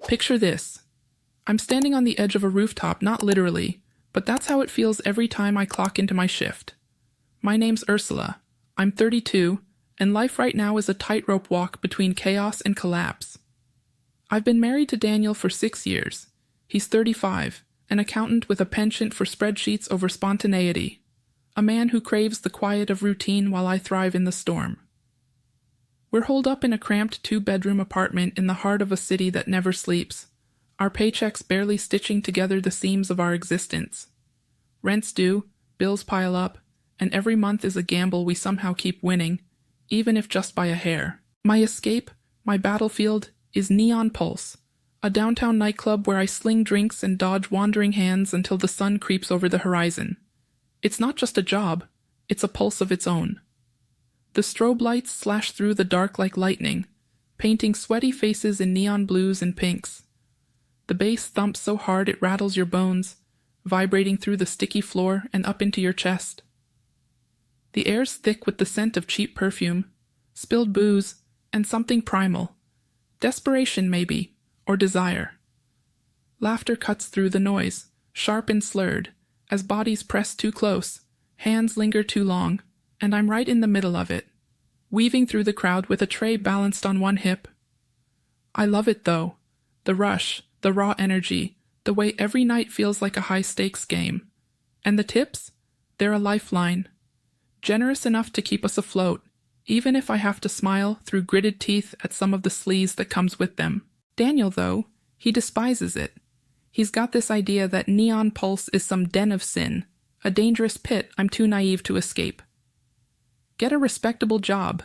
Picture this. I'm standing on the edge of a rooftop, not literally, but that's how it feels every time I clock into my shift. My name's Ursula. I'm 32, and life right now is a tightrope walk between chaos and collapse. I've been married to Daniel for 6 years. He's 35, an accountant with a penchant for spreadsheets over spontaneity. A man who craves the quiet of routine while I thrive in the storm. We're holed up in a cramped 2-bedroom apartment in the heart of a city that never sleeps, our paychecks barely stitching together the seams of our existence. Rent's due, bills pile up, and every month is a gamble we somehow keep winning, even if just by a hair. My escape, my battlefield, is Neon Pulse, a downtown nightclub where I sling drinks and dodge wandering hands until the sun creeps over the horizon. It's not just a job, it's a pulse of its own. The strobe lights slash through the dark like lightning, painting sweaty faces in neon blues and pinks. The bass thumps so hard it rattles your bones, vibrating through the sticky floor and up into your chest. The air's thick with the scent of cheap perfume, spilled booze, and something primal. Desperation, maybe, or desire. Laughter cuts through the noise, sharp and slurred, as bodies press too close, hands linger too long, and I'm right in the middle of it, weaving through the crowd with a tray balanced on one hip. I love it though, the rush, the raw energy, the way every night feels like a high-stakes game. And the tips? They're a lifeline. Generous enough to keep us afloat, even if I have to smile through gritted teeth at some of the sleaze that comes with them. Daniel, though, he despises it. He's got this idea that Neon Pulse is some den of sin, a dangerous pit I'm too naive to escape. Get a respectable job,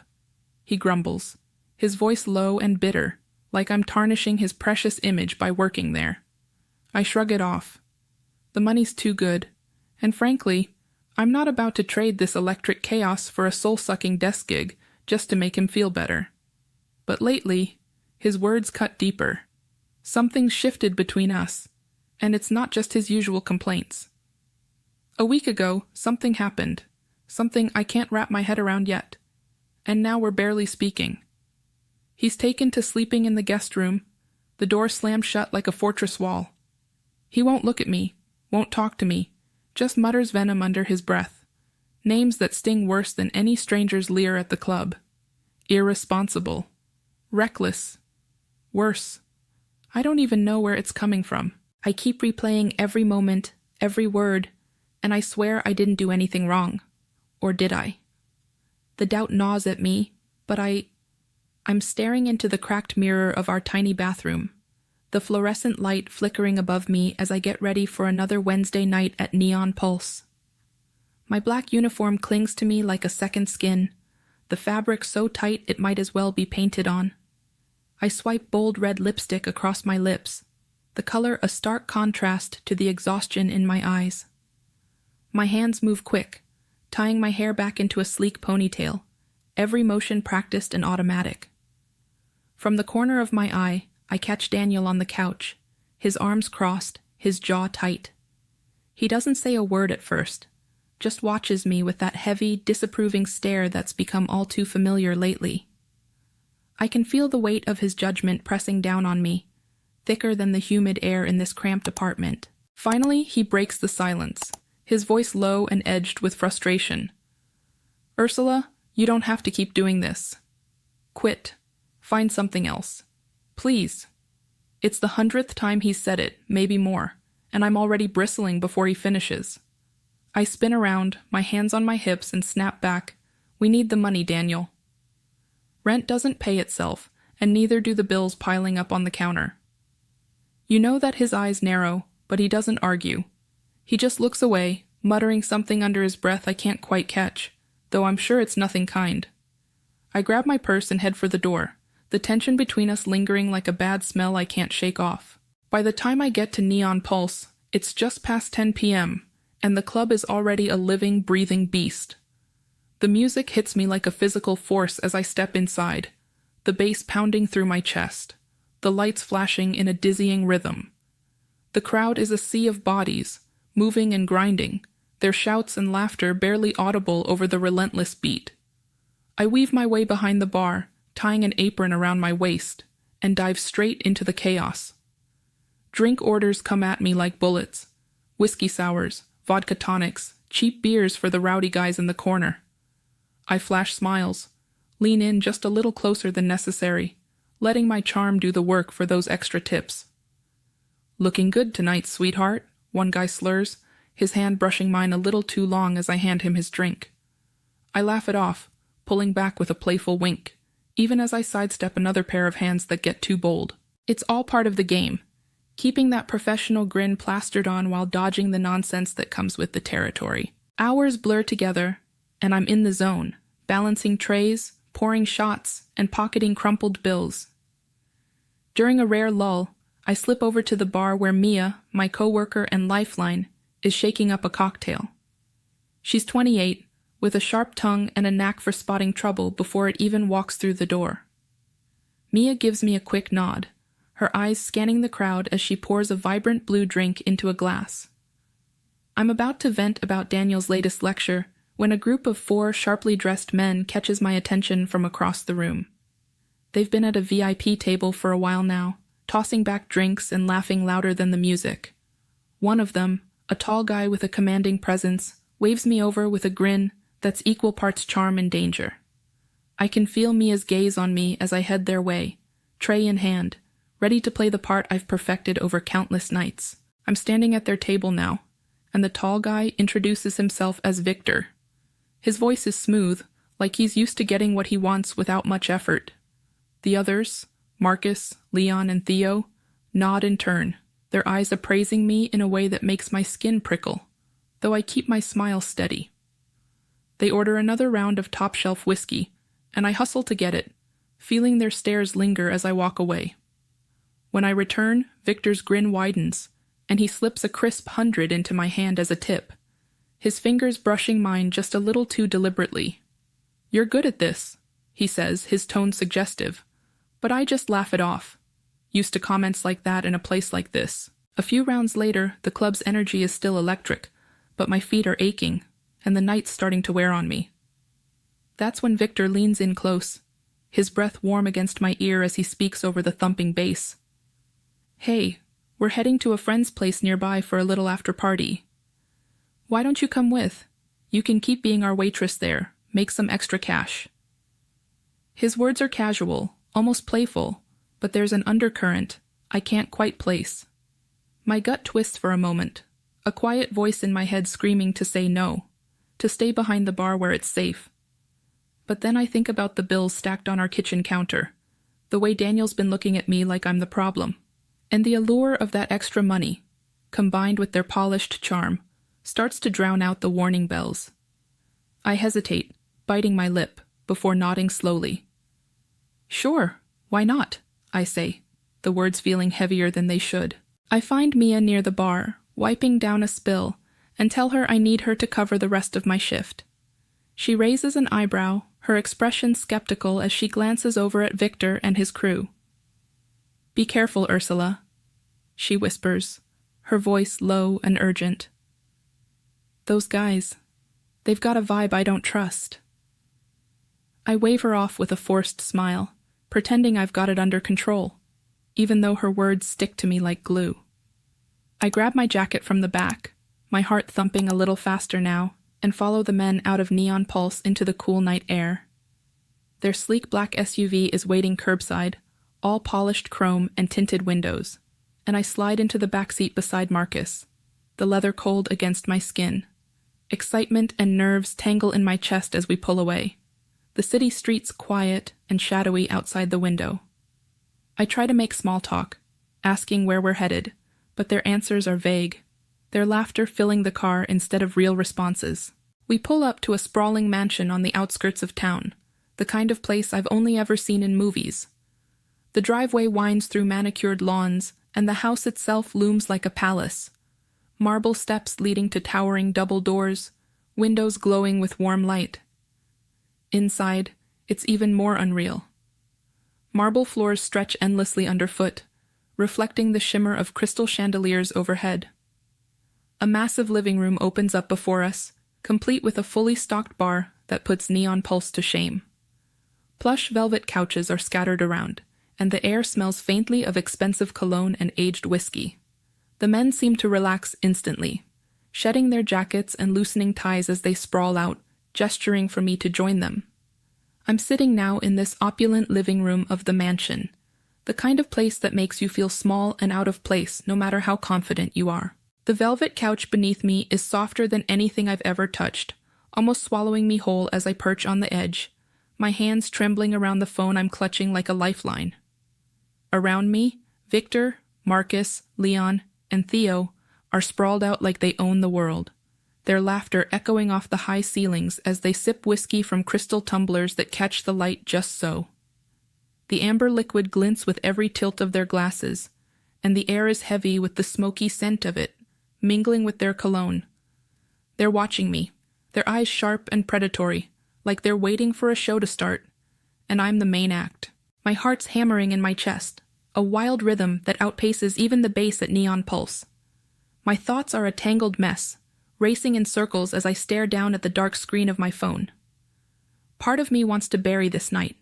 he grumbles, his voice low and bitter, like I'm tarnishing his precious image by working there. I shrug it off. The money's too good, and frankly, I'm not about to trade this electric chaos for a soul-sucking desk gig just to make him feel better. But lately, his words cut deeper. Something's shifted between us, and it's not just his usual complaints. A week ago, something happened, something I can't wrap my head around yet, and now we're barely speaking. He's taken to sleeping in the guest room, the door slammed shut like a fortress wall. He won't look at me, won't talk to me, just mutters venom under his breath, names that sting worse than any stranger's leer at the club. Irresponsible. Reckless. Worse. I don't even know where it's coming from. I keep replaying every moment, every word, and I swear I didn't do anything wrong. Or did I? The doubt gnaws at me, but I'm staring into the cracked mirror of our tiny bathroom, the fluorescent light flickering above me as I get ready for another Wednesday night at Neon Pulse. My black uniform clings to me like a second skin, the fabric so tight it might as well be painted on. I swipe bold red lipstick across my lips, the color a stark contrast to the exhaustion in my eyes. My hands move quick, tying my hair back into a sleek ponytail, every motion practiced and automatic. From the corner of my eye, I catch Daniel on the couch, his arms crossed, his jaw tight. He doesn't say a word at first, just watches me with that heavy, disapproving stare that's become all too familiar lately. I can feel the weight of his judgment pressing down on me, thicker than the humid air in this cramped apartment. Finally, he breaks the silence, his voice low and edged with frustration. Ursula, you don't have to keep doing this. Quit. Find something else. Please. It's the 100th time he's said it, maybe more, and I'm already bristling before he finishes. I spin around, my hands on my hips, and snap back. We need the money, Daniel. Rent doesn't pay itself, and neither do the bills piling up on the counter. You know that his eyes narrow, but he doesn't argue. He just looks away, muttering something under his breath I can't quite catch, though I'm sure it's nothing kind. I grab my purse and head for the door, the tension between us lingering like a bad smell I can't shake off. By the time I get to Neon Pulse, it's just past 10 p.m., and the club is already a living, breathing beast. The music hits me like a physical force as I step inside, the bass pounding through my chest, the lights flashing in a dizzying rhythm. The crowd is a sea of bodies, moving and grinding, their shouts and laughter barely audible over the relentless beat. I weave my way behind the bar, tying an apron around my waist, and dive straight into the chaos. Drink orders come at me like bullets. Whiskey sours, vodka tonics, cheap beers for the rowdy guys in the corner. I flash smiles, lean in just a little closer than necessary, letting my charm do the work for those extra tips. "Looking good tonight, sweetheart," one guy slurs, his hand brushing mine a little too long as I hand him his drink. I laugh it off, pulling back with a playful wink, even as I sidestep another pair of hands that get too bold. It's all part of the game, keeping that professional grin plastered on while dodging the nonsense that comes with the territory. Hours blur together, and I'm in the zone, balancing trays, pouring shots, and pocketing crumpled bills. During a rare lull, I slip over to the bar where Mia, my coworker and lifeline, is shaking up a cocktail. She's 28, with a sharp tongue and a knack for spotting trouble before it even walks through the door. Mia gives me a quick nod, her eyes scanning the crowd as she pours a vibrant blue drink into a glass. I'm about to vent about Daniel's latest lecture when a group of 4 sharply dressed men catches my attention from across the room. They've been at a VIP table for a while now, tossing back drinks and laughing louder than the music. One of them, a tall guy with a commanding presence, waves me over with a grin that's equal parts charm and danger. I can feel Mia's gaze on me as I head their way, tray in hand, ready to play the part I've perfected over countless nights. I'm standing at their table now, and the tall guy introduces himself as Victor. His voice is smooth, like he's used to getting what he wants without much effort. The others, Marcus, Leon, and Theo, nod in turn, their eyes appraising me in a way that makes my skin prickle, though I keep my smile steady. They order another round of top-shelf whiskey, and I hustle to get it, feeling their stares linger as I walk away. When I return, Victor's grin widens, and he slips a crisp 100 into my hand as a tip, his fingers brushing mine just a little too deliberately. "You're good at this," he says, his tone suggestive, but I just laugh it off, used to comments like that in a place like this. A few rounds later, the club's energy is still electric, but my feet are aching, and the night's starting to wear on me. That's when Victor leans in close, his breath warm against my ear as he speaks over the thumping bass. "Hey, we're heading to a friend's place nearby for a little after-party. Why don't you come with? You can keep being our waitress there, make some extra cash." His words are casual, almost playful, but there's an undercurrent I can't quite place. My gut twists for a moment, a quiet voice in my head screaming to say no, to stay behind the bar where it's safe. But then I think about the bills stacked on our kitchen counter, the way Daniel's been looking at me like I'm the problem, and the allure of that extra money, combined with their polished charm, starts to drown out the warning bells. I hesitate, biting my lip, before nodding slowly. "Sure, why not?" I say, the words feeling heavier than they should. I find Mia near the bar, wiping down a spill, and tell her I need her to cover the rest of my shift. She raises an eyebrow, her expression skeptical as she glances over at Victor and his crew. "Be careful, Ursula," she whispers, her voice low and urgent. "Those guys, they've got a vibe I don't trust." I wave her off with a forced smile, pretending I've got it under control, even though her words stick to me like glue. I grab my jacket from the back, my heart thumping a little faster now, and follow the men out of Neon Pulse into the cool night air. Their sleek black SUV is waiting curbside, all polished chrome and tinted windows, and I slide into the backseat beside Marcus, the leather cold against my skin. Excitement and nerves tangle in my chest as we pull away, the city streets quiet and shadowy outside the window. I try to make small talk, asking where we're headed, but their answers are vague, their laughter filling the car instead of real responses. We pull up to a sprawling mansion on the outskirts of town, the kind of place I've only ever seen in movies. The driveway winds through manicured lawns, and the house itself looms like a palace. Marble steps leading to towering double doors, windows glowing with warm light. Inside, it's even more unreal. Marble floors stretch endlessly underfoot, reflecting the shimmer of crystal chandeliers overhead. A massive living room opens up before us, complete with a fully stocked bar that puts Neon Pulse to shame. Plush velvet couches are scattered around, and the air smells faintly of expensive cologne and aged whiskey. The men seem to relax instantly, shedding their jackets and loosening ties as they sprawl out, gesturing for me to join them. I'm sitting now in this opulent living room of the mansion, the kind of place that makes you feel small and out of place no matter how confident you are. The velvet couch beneath me is softer than anything I've ever touched, almost swallowing me whole as I perch on the edge, my hands trembling around the phone I'm clutching like a lifeline. Around me, Victor, Marcus, Leon, and Theo are sprawled out like they own the world, their laughter echoing off the high ceilings as they sip whiskey from crystal tumblers that catch the light just so. The amber liquid glints with every tilt of their glasses, and the air is heavy with the smoky scent of it, mingling with their cologne. They're watching me, their eyes sharp and predatory, like they're waiting for a show to start, and I'm the main act. My heart's hammering in my chest, a wild rhythm that outpaces even the bass at Neon Pulse. My thoughts are a tangled mess, racing in circles as I stare down at the dark screen of my phone. Part of me wants to bury this night,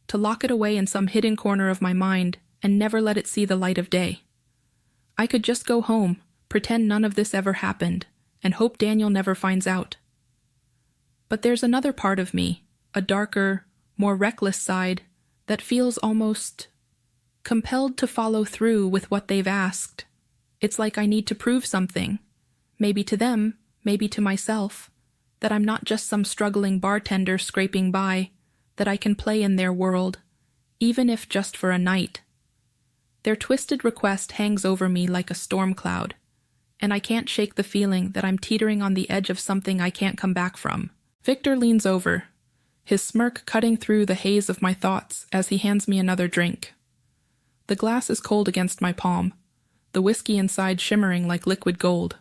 to lock it away in some hidden corner of my mind and never let it see the light of day. I could just go home, pretend none of this ever happened, and hope Daniel never finds out. But there's another part of me, a darker, more reckless side, that feels almost compelled to follow through with what they've asked. It's like I need to prove something, maybe to them, maybe to myself, that I'm not just some struggling bartender scraping by, that I can play in their world, even if just for a night. Their twisted request hangs over me like a storm cloud, and I can't shake the feeling that I'm teetering on the edge of something I can't come back from. Victor leans over, his smirk cutting through the haze of my thoughts as he hands me another drink. The glass is cold against my palm, the whiskey inside shimmering like liquid gold.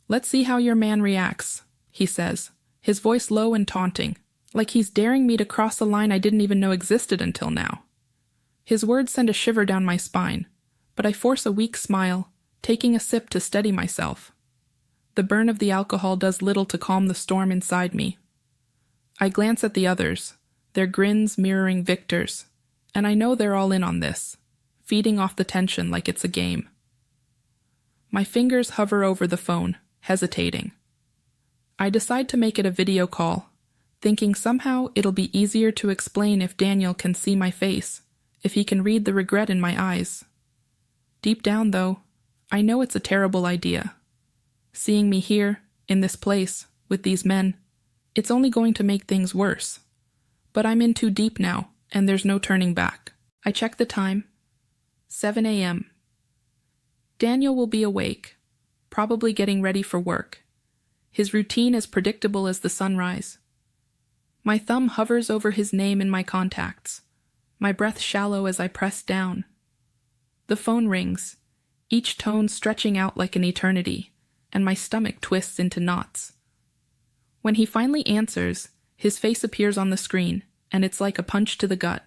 "Let's see how your man reacts," he says, his voice low and taunting, like he's daring me to cross a line I didn't even know existed until now. His words send a shiver down my spine, but I force a weak smile, taking a sip to steady myself. The burn of the alcohol does little to calm the storm inside me. I glance at the others, their grins mirroring Victor's, and I know they're all in on this, feeding off the tension like it's a game. My fingers hover over the phone, hesitating. I decide to make it a video call, thinking somehow it'll be easier to explain if Daniel can see my face, if he can read the regret in my eyes. Deep down, though, I know it's a terrible idea. Seeing me here, in this place, with these men, it's only going to make things worse. But I'm in too deep now, and there's no turning back. I check the time. 7 a.m. Daniel will be awake, probably getting ready for work. His routine as predictable as the sunrise. My thumb hovers over his name in my contacts, my breath shallow as I press down. The phone rings, each tone stretching out like an eternity, and my stomach twists into knots. When he finally answers, his face appears on the screen, and it's like a punch to the gut.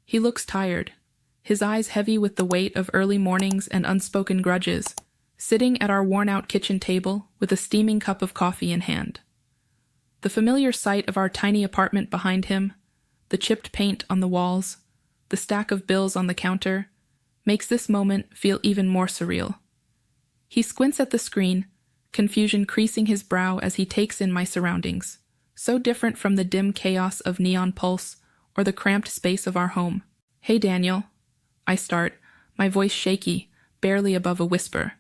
He looks tired, his eyes heavy with the weight of early mornings and unspoken grudges, sitting at our worn-out kitchen table with a steaming cup of coffee in hand. The familiar sight of our tiny apartment behind him, the chipped paint on the walls, the stack of bills on the counter, makes this moment feel even more surreal. He squints at the screen, confusion creasing his brow as he takes in my surroundings, so different from the dim chaos of Neon Pulse or the cramped space of our home. "Hey, Daniel," I start, my voice shaky, barely above a whisper.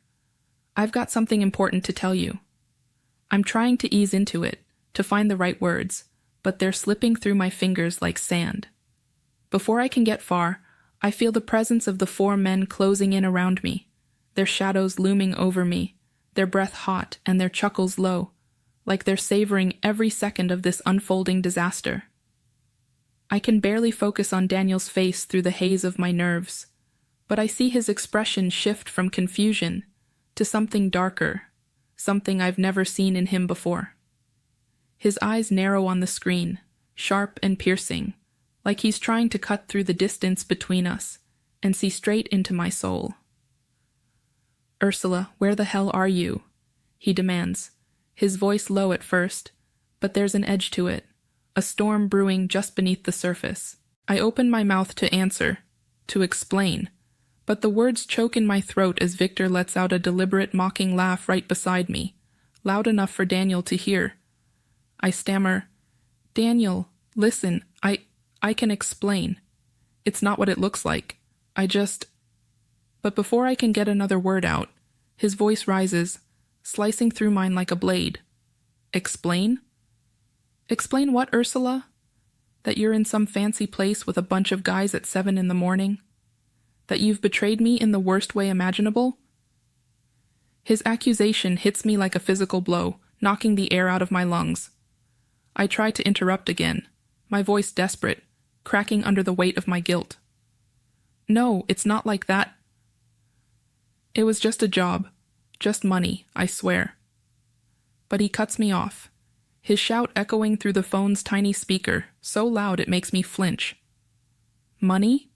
"I've got something important to tell you." I'm trying to ease into it, to find the right words, but they're slipping through my fingers like sand. Before I can get far, I feel the presence of the 4 men closing in around me, their shadows looming over me, their breath hot and their chuckles low, like they're savoring every second of this unfolding disaster. I can barely focus on Daniel's face through the haze of my nerves, but I see his expression shift from confusion to something darker, something I've never seen in him before. His eyes narrow on the screen, sharp and piercing, like he's trying to cut through the distance between us and see straight into my soul. "Ursula, where the hell are you?" he demands, his voice low at first, but there's an edge to it, a storm brewing just beneath the surface. I open my mouth to answer, to explain, But the words choke in my throat as Victor lets out a deliberate mocking laugh right beside me, loud enough for Daniel to hear. I stammer, "Daniel, listen, I can explain. It's not what it looks like. But before I can get another word out, his voice rises, slicing through mine like a blade. Explain? Explain what, Ursula? That you're in some fancy place with a bunch of guys at 7 in the morning? That you've betrayed me in the worst way imaginable?" His accusation hits me like a physical blow, knocking the air out of my lungs. I try to interrupt again, my voice desperate, cracking under the weight of my guilt. "No, it's not like that. It was just a job, just money, I swear." But he cuts me off, his shout echoing through the phone's tiny speaker, so loud it makes me flinch. "Money?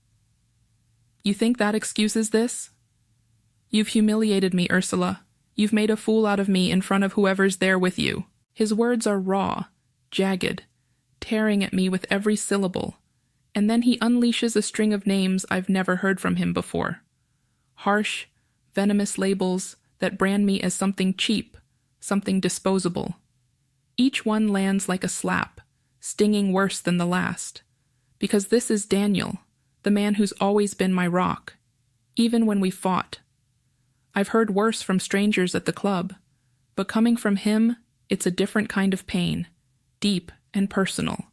You think that excuses this? You've humiliated me, Ursula. You've made a fool out of me in front of whoever's there with you." His words are raw, jagged, tearing at me with every syllable, and then he unleashes a string of names I've never heard from him before. Harsh, venomous labels that brand me as something cheap, something disposable. Each one lands like a slap, stinging worse than the last. Because this is Daniel, the man who's always been my rock, even when we fought. I've heard worse from strangers at the club, but coming from him, it's a different kind of pain, deep and personal,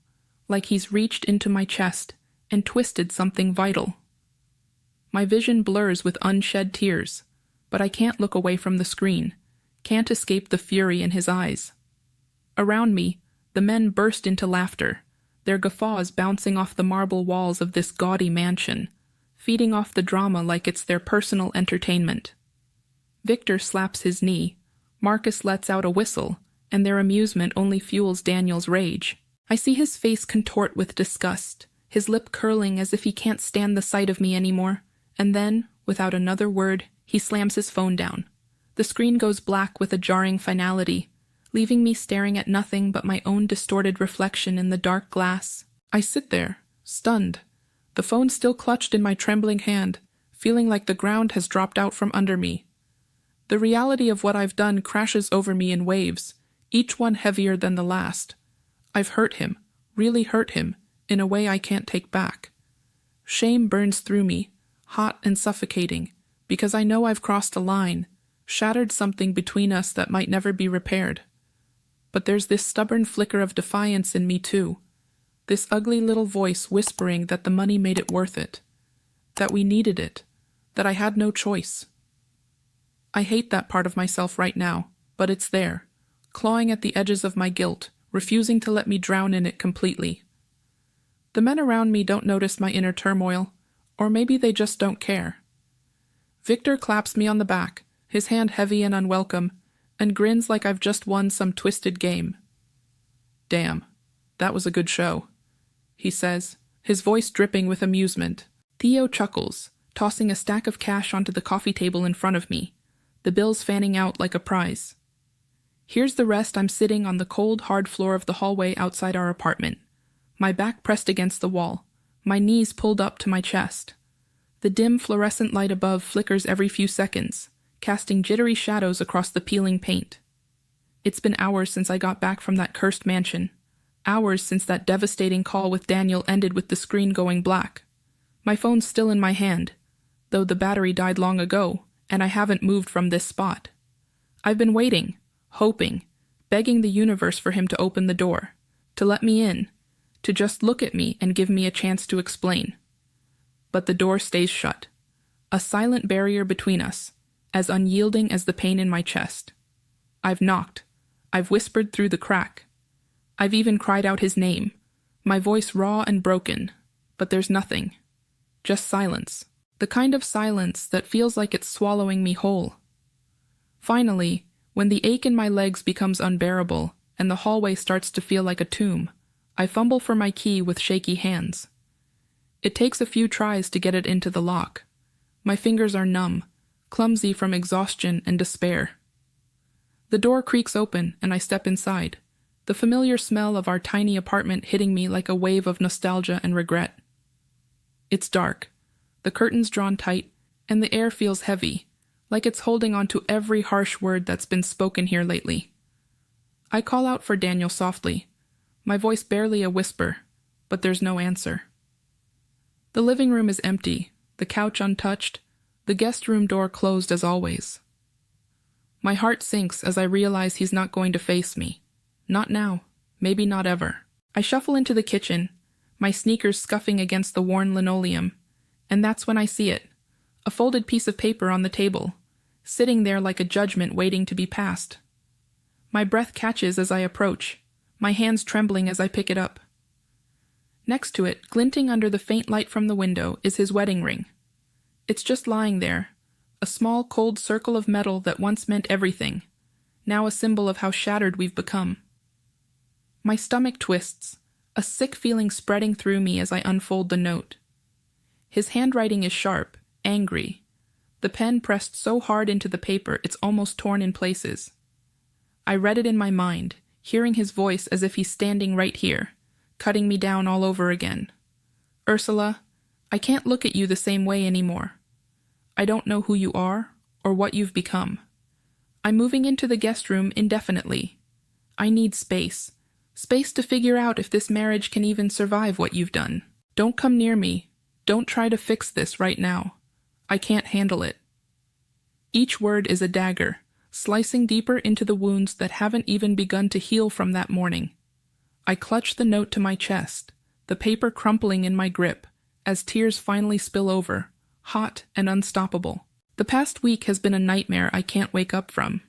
like he's reached into my chest and twisted something vital. My vision blurs with unshed tears, but I can't look away from the screen, can't escape the fury in his eyes. Around me, the men burst into laughter, their guffaws bouncing off the marble walls of this gaudy mansion, feeding off the drama like it's their personal entertainment. Victor slaps his knee, Marcus lets out a whistle, and their amusement only fuels Daniel's rage. I see his face contort with disgust, his lip curling as if he can't stand the sight of me anymore, and then, without another word, he slams his phone down. The screen goes black with a jarring finality, leaving me staring at nothing but my own distorted reflection in the dark glass. I sit there, stunned, the phone still clutched in my trembling hand, feeling like the ground has dropped out from under me. The reality of what I've done crashes over me in waves, each one heavier than the last. I've hurt him, really hurt him, in a way I can't take back. Shame burns through me, hot and suffocating, because I know I've crossed a line, shattered something between us that might never be repaired. But there's this stubborn flicker of defiance in me too, this ugly little voice whispering that the money made it worth it, that we needed it, that I had no choice. I hate that part of myself right now, but it's there, clawing at the edges of my guilt, refusing to let me drown in it completely. The men around me don't notice my inner turmoil, or maybe they just don't care. Victor claps me on the back, his hand heavy and unwelcome, and grins like I've just won some twisted game. "Damn, that was a good show," he says, his voice dripping with amusement. Theo chuckles, tossing a stack of cash onto the coffee table in front of me, the bills fanning out like a prize. Here's the rest. I'm sitting on the cold, hard floor of the hallway outside our apartment, my back pressed against the wall, my knees pulled up to my chest. The dim fluorescent light above flickers every few seconds, casting jittery shadows across the peeling paint. It's been hours since I got back from that cursed mansion, hours since that devastating call with Daniel ended with the screen going black. My phone's still in my hand, though the battery died long ago, and I haven't moved from this spot. I've been waiting, hoping, begging the universe for him to open the door, to let me in, to just look at me and give me a chance to explain. But the door stays shut, a silent barrier between us, as unyielding as the pain in my chest. I've knocked, I've whispered through the crack. I've even cried out his name, my voice raw and broken, but there's nothing. Just silence, the kind of silence that feels like it's swallowing me whole. Finally, when the ache in my legs becomes unbearable and the hallway starts to feel like a tomb, I fumble for my key with shaky hands. It takes a few tries to get it into the lock. My fingers are numb, clumsy from exhaustion and despair. The door creaks open and I step inside, the familiar smell of our tiny apartment hitting me like a wave of nostalgia and regret. It's dark, the curtains drawn tight, and the air feels heavy, like it's holding on to every harsh word that's been spoken here lately. I call out for Daniel softly, my voice barely a whisper, but there's no answer. The living room is empty, the couch untouched, the guest room door closed as always. My heart sinks as I realize he's not going to face me. Not now, maybe not ever. I shuffle into the kitchen, my sneakers scuffing against the worn linoleum, and that's when I see it, a folded piece of paper on the table, sitting there like a judgment waiting to be passed. My breath catches as I approach, my hands trembling as I pick it up. Next to it, glinting under the faint light from the window, is his wedding ring. It's just lying there, a small cold circle of metal that once meant everything, now a symbol of how shattered we've become. My stomach twists, a sick feeling spreading through me as I unfold the note. His handwriting is sharp, angry, the pen pressed so hard into the paper it's almost torn in places. I read it in my mind, hearing his voice as if he's standing right here, cutting me down all over again. Ursula, I can't look at you the same way anymore. I don't know who you are or what you've become. I'm moving into the guest room indefinitely. I need space. Space to figure out if this marriage can even survive what you've done. Don't come near me. Don't try to fix this right now. I can't handle it. Each word is a dagger, slicing deeper into the wounds that haven't even begun to heal from that morning. I clutch the note to my chest, the paper crumpling in my grip, as tears finally spill over, hot and unstoppable. The past week has been a nightmare I can't wake up from.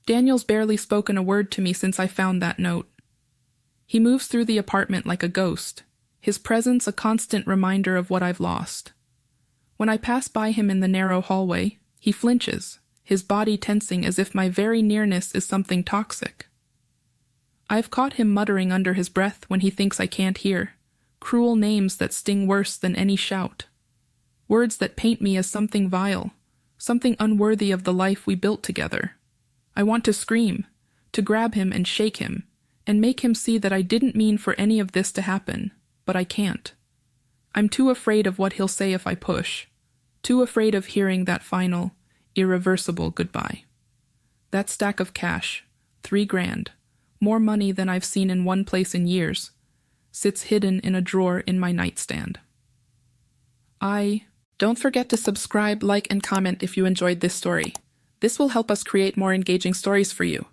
Daniel's barely spoken a word to me since I found that note. He moves through the apartment like a ghost, his presence a constant reminder of what I've lost. When I pass by him in the narrow hallway, he flinches, his body tensing as if my very nearness is something toxic. I've caught him muttering under his breath when he thinks I can't hear, cruel names that sting worse than any shout. Words that paint me as something vile, something unworthy of the life we built together. I want to scream, to grab him and shake him, and make him see that I didn't mean for any of this to happen, but I can't. I'm too afraid of what he'll say if I push, too afraid of hearing that final, irreversible goodbye. That stack of cash, $3,000, more money than I've seen in one place in years, sits hidden in a drawer in my nightstand. Don't forget to subscribe, like, and comment if you enjoyed this story. This will help us create more engaging stories for you.